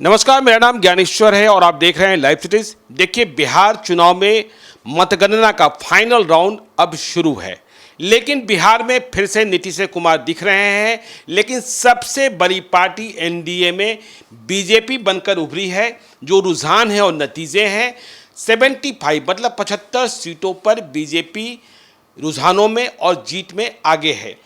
नमस्कार, मेरा नाम ज्ञानेश्वर है और आप देख रहे हैं लाइव सिटीज। देखिए, बिहार चुनाव में मतगणना का फाइनल राउंड अब शुरू है, लेकिन बिहार में फिर से नीतीश कुमार दिख रहे हैं। लेकिन सबसे बड़ी पार्टी एनडीए में बीजेपी बनकर उभरी है। जो रुझान है और नतीजे हैं, 75 मतलब 75 सीटों पर बीजेपी रुझानों में और जीत में आगे है।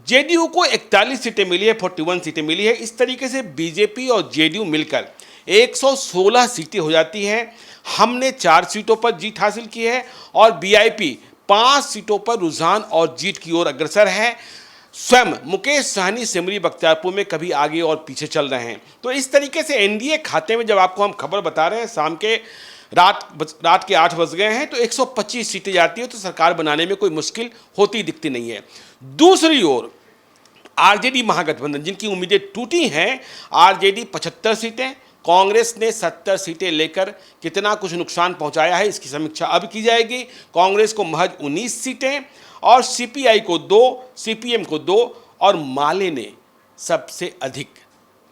जेडीयू को 41 सीटें मिली है, 41 सीटें मिली है। इस तरीके से बीजेपी और जेडीयू मिलकर 116 सीटें हो जाती हैं। हमने 4 सीटों पर जीत हासिल की है और बीआईपी 5 सीटों पर रुझान और जीत की ओर अग्रसर है। स्वयं मुकेश सहनी सिमरी बख्तियारपुर में कभी आगे और पीछे चल रहे हैं। तो इस तरीके से एनडीए खाते में जब आपको हम खबर बता रहे हैं, शाम के रात के 8 बज गए हैं, तो 125 सीटें जाती है, तो सरकार बनाने में कोई मुश्किल होती दिखती नहीं है। दूसरी ओर आरजेडी महागठबंधन, जिनकी उम्मीदें टूटी हैं, आरजेडी 75 सीटें, कांग्रेस ने 70 सीटें लेकर कितना कुछ नुकसान पहुंचाया है, इसकी समीक्षा अब की जाएगी। कांग्रेस को महज 19 सीटें और सीपीआई को 2, सीपीएम को 2 और माले ने सबसे अधिक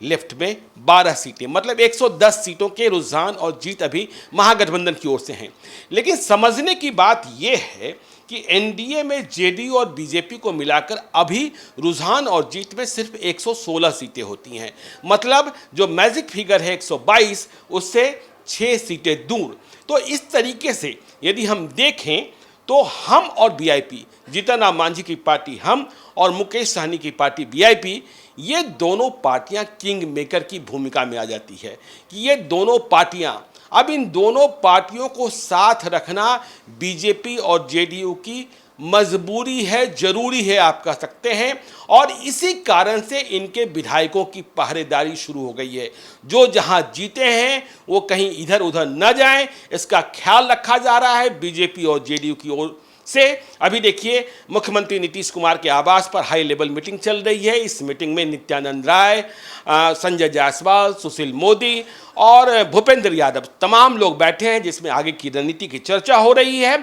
लेफ्ट में 12 सीटें, मतलब 110 सीटों के रुझान और जीत अभी महागठबंधन की ओर से हैं। लेकिन समझने की बात यह है कि एनडीए में जेडीयू और बीजेपी को मिलाकर अभी रुझान और जीत में सिर्फ 116 सीटें होती हैं। मतलब जो मैजिक फिगर है 122, उससे 6 सीटें दूर। तो इस तरीके से यदि हम देखें तो हम और बीआईपी, जीतन राम मांझी की पार्टी हम और मुकेश सहनी की पार्टी बीआईपी, ये दोनों पार्टियां किंग मेकर की भूमिका में आ जाती है कि ये दोनों पार्टियां, अब इन दोनों पार्टियों को साथ रखना बीजेपी और जेडीयू की मजबूरी है, जरूरी है आप कह सकते हैं। और इसी कारण से इनके विधायकों की पहरेदारी शुरू हो गई है। जो जहां जीते हैं वो कहीं इधर उधर न जाएं, इसका ख्याल रखा जा रहा है बीजेपी और जेडीयू की ओर से। अभी देखिए, मुख्यमंत्री नीतीश कुमार के आवास पर हाई लेवल मीटिंग चल रही है। इस मीटिंग में नित्यानंद राय, संजय जायसवाल, सुशील मोदी और भूपेंद्र यादव, तमाम लोग बैठे हैं, जिसमें आगे की रणनीति की चर्चा हो रही है।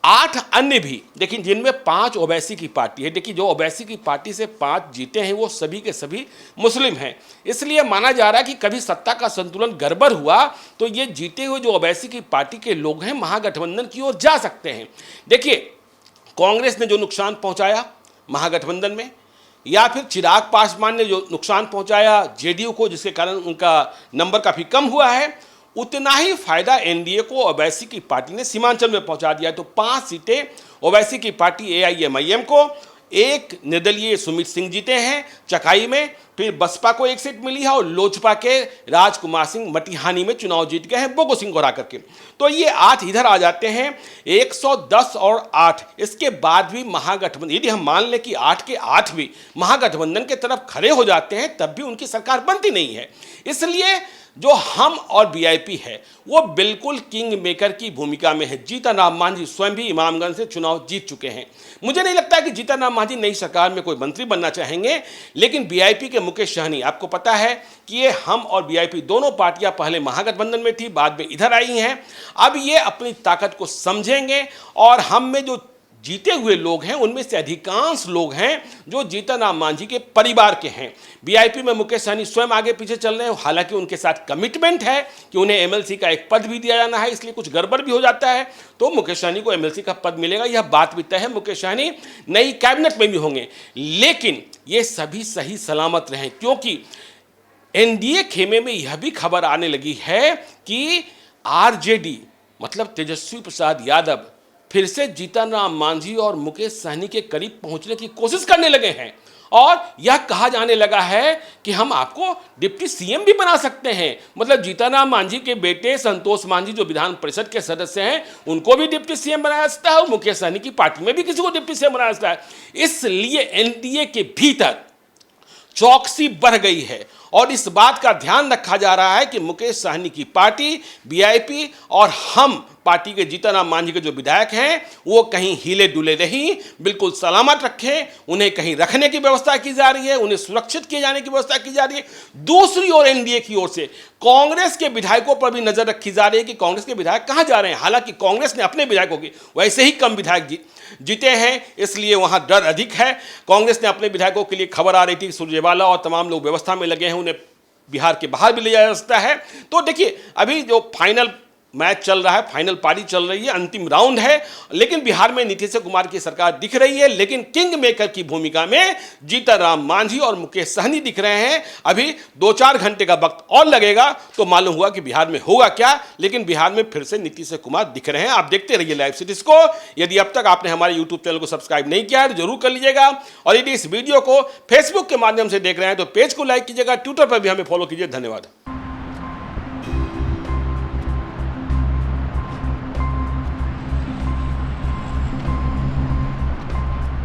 8 अन्य भी देखिए, जिनमें 5 ओवैसी की पार्टी है। देखिए, जो ओवैसी की पार्टी से 5 जीते हैं वो सभी के सभी मुस्लिम हैं। इसलिए माना जा रहा है कि कभी सत्ता का संतुलन गड़बड़ हुआ तो ये जीते हुए जो ओवैसी की पार्टी के लोग हैं महागठबंधन की ओर जा सकते हैं। देखिए, कांग्रेस ने जो नुकसान पहुंचाया महागठबंधन में, या फिर चिराग पासवान ने जो नुकसान पहुंचाया जेडीयू को, जिसके कारण उनका नंबर काफ़ी कम हुआ है, उतना ही फायदा एनडीए को ओवैसी की पार्टी ने सीमांचल में पहुंचा दिया। तो 5 सीटें ओवैसी की पार्टी एआईएमआईएम को, 1 निर्दलीय सुमित सिंह जीते हैं चकाई में, फिर बसपा को 1 सीट मिली है और लोजपा के राजकुमार सिंह मटिहानी में चुनाव जीत गए हैं बोगो सिंह को हरा करके। तो ये 8 इधर आ जाते हैं, 110 और 8। इसके बाद भी महागठबंधन, यदि हम मान लें कि 8 के 8 भी महागठबंधन के तरफ खड़े हो जाते हैं, तब भी उनकी सरकार बनती नहीं है। इसलिए जो हम और बीआईपी है वो बिल्कुल किंग मेकर की भूमिका में है। जीतन राम मांझी स्वयं भी इमामगंज से चुनाव जीत चुके हैं। मुझे नहीं लगता कि जीतन राम मांझी नई सरकार में कोई मंत्री बनना चाहेंगे। लेकिन बीआईपी के मुकेश सहनी, आपको पता है कि ये हम और बीआईपी दोनों पार्टियां पहले महागठबंधन में थी, बाद में इधर आई हैं। अब ये अपनी ताकत को समझेंगे और हम में जो जीते हुए लोग हैं उनमें से अधिकांश लोग हैं जो जीतन राम मांझी के परिवार के हैं। बीआईपी में मुकेश सहनी स्वयं आगे पीछे चल रहे हैं। हालांकि उनके साथ कमिटमेंट है कि उन्हें एमएलसी का एक पद भी दिया जाना है, इसलिए कुछ गड़बड़ भी हो जाता है तो मुकेश सहनी को एमएलसी का पद मिलेगा, यह बात भी तय है। मुकेश सहनी नई कैबिनेट में भी होंगे। लेकिन ये सभी सही सलामत रहें, क्योंकि एनडीए खेमे में यह भी खबर आने लगी है कि आरजेडी मतलब तेजस्वी प्रसाद यादव फिर से जीतन राम मांझी और मुकेश सहनी के करीब पहुंचने की कोशिश करने लगे हैं। और यह कहा जाने लगा है कि हम आपको डिप्टी सीएम भी बना सकते हैं। मतलब जीतन राम मांझी के बेटे संतोष मांझी जो विधान परिषद के सदस्य हैं, उनको भी डिप्टी सीएम बनाया जा सकता है और मुकेश सहनी की पार्टी में भी किसी को डिप्टी सीएम बनाया जा सकता है। इसलिए एनडीए के भीतर चौकसी बढ़ गई है और इस बात का ध्यान रखा जा रहा है कि मुकेश सहनी की पार्टी, बीआईपी और हम पार्टी के जीतन राम मांझी के जो विधायक हैं वो कहीं हिले डुले नहीं, बिल्कुल सलामत रखें। उन्हें कहीं रखने की व्यवस्था की जा रही है, उन्हें सुरक्षित किए जाने की व्यवस्था की जा रही है। दूसरी ओर एनडीए की ओर से कांग्रेस के विधायकों पर भी नजर रखी जा रही है कि कांग्रेस के विधायक कहां जा रहे हैं। हालांकि कांग्रेस ने अपने विधायकों की वैसे ही कम विधायक जीते हैं, इसलिए वहां डर अधिक है। कांग्रेस ने अपने विधायकों के लिए, खबर आ रही थी सुरजेवाला और तमाम लोग व्यवस्था में लगे हैं उन्हें बिहार के बाहर भी ले जाया जा सकता है। तो देखिए अभी जो फाइनल मैच चल रहा है, फाइनल पारी चल रही है, अंतिम राउंड है, लेकिन बिहार में नीतीश कुमार की सरकार दिख रही है, लेकिन किंग मेकर की भूमिका में जीतन राम मांझी और मुकेश सहनी दिख रहे हैं। अभी 2-4 घंटे का वक्त और लगेगा तो मालूम हुआ कि बिहार में होगा क्या, लेकिन बिहार में फिर से नीतीश कुमार दिख रहे हैं। आप देखते रहिए लाइव सिटीज को। यदि अब तक आपने हमारे यूट्यूब चैनल को सब्सक्राइब नहीं किया है तो जरूर कर लीजिएगा, और यदि इस वीडियो को फेसबुक के माध्यम से देख रहे हैं तो पेज को लाइक कीजिएगा, ट्विटर पर भी हमें फॉलो कीजिए। धन्यवाद।